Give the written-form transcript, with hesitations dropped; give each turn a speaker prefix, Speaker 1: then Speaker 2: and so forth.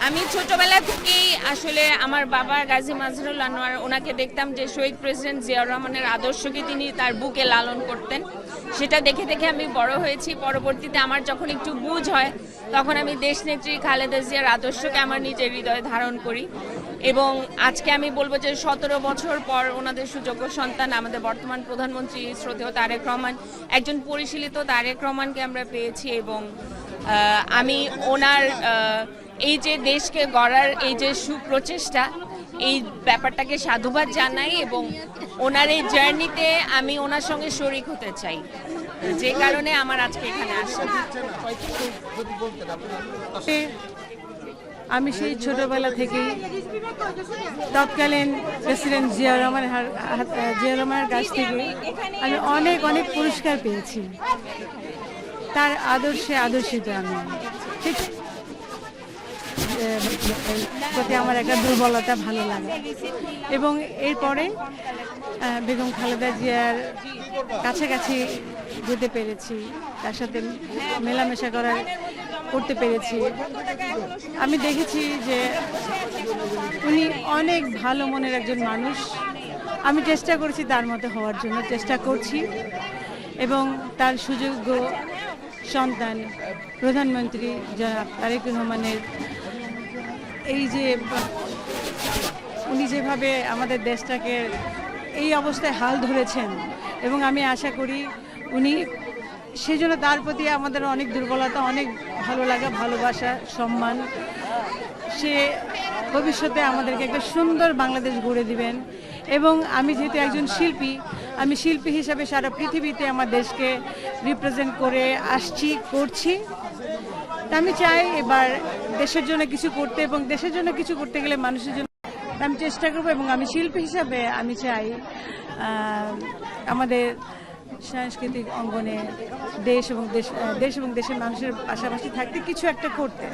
Speaker 1: আমি ছোটবেলা থেকেই আসলে আমার বাবা গাজী মাজহারুল আনোয়ার ওনাকে দেখতাম যে শহীদ প্রেসিডেন্ট জিয়াউর রহমানের আদর্শকে তিনি তার বুকে লালন করতেন। সেটা দেখে দেখে আমি বড় হয়েছি। পরবর্তীতে আমার যখন একটু বুঝ হয় তখন আমি দেশনেত্রী খালেদা জিয়ার আদর্শকে আমার নিজের হৃদয়ে ধারণ করি। এবং আজকে আমি বলবো যে 17 বছর পর ওনাদের সুযোগ্য সন্তান আমাদের বর্তমান প্রধানমন্ত্রী শ্রদ্ধেয় তারেক রহমান, একজন পরিশীলিত তারেক রহমানকে আমরা পেয়েছি। এবং আমি ওনার এই যে দেশকে গড়ার এই যে সুপ্রচেষ্টা, এই ব্যাপারটাকে সাধুবাদ জানাই এবং ওনার এই জার্নিতে আমি ওনার সঙ্গে শরিক হতে চাই, যে কারণে আমার আজকে এখানে আসা।
Speaker 2: আমি সেই ছোটবেলা থেকেই তৎকালীন প্রেসিডেন্ট জিয়াউর রহমানের কাছ থেকে আমি অনেক অনেক পুরস্কার পেয়েছি। তার আদর্শে আদর্শিত আমি ঠিক প্রতি আমার একটা দুর্বলতা ভালো লাগে। এবং এরপরে বেগম খালেদা জিয়ার কাছাকাছি যেতে পেরেছি, তার সাথে মেলামেশা করতে পেরেছি। আমি দেখেছি যে উনি অনেক ভালো মনের একজন মানুষ। আমি চেষ্টা করেছি তার মতো হওয়ার জন্য, চেষ্টা করছি। এবং তার সুযোগ্য সন্তান প্রধানমন্ত্রী জনাব তারেক রহমানের এই যে উনি যেভাবে আমাদের দেশটাকে এই অবস্থায় হাল ধরেছেন, এবং আমি আশা করি উনি সেই জন্য তার প্রতি আমাদের অনেক দুর্বলতা, অনেক ভালো লাগা, ভালোবাসা, সম্মান। সে ভবিষ্যতে আমাদেরকে একটা সুন্দর বাংলাদেশ গড়ে দিবেন। এবং আমি যেহেতু একজন শিল্পী, আমি শিল্পী হিসাবে সারা পৃথিবীতে আমার দেশকে রিপ্রেজেন্ট করে আসছি, করছি। আমি চাই এবার দেশের জন্য কিছু করতে, এবং দেশের জন্য কিছু করতে গেলে মানুষের জন্য আমি চেষ্টা করবো। এবং আমি শিল্পী হিসাবে আমি চাই আমাদের সাংস্কৃতিক অঙ্গনে দেশ এবং দেশের মানুষের পাশাপাশি থাকতে কিছু একটা করতে।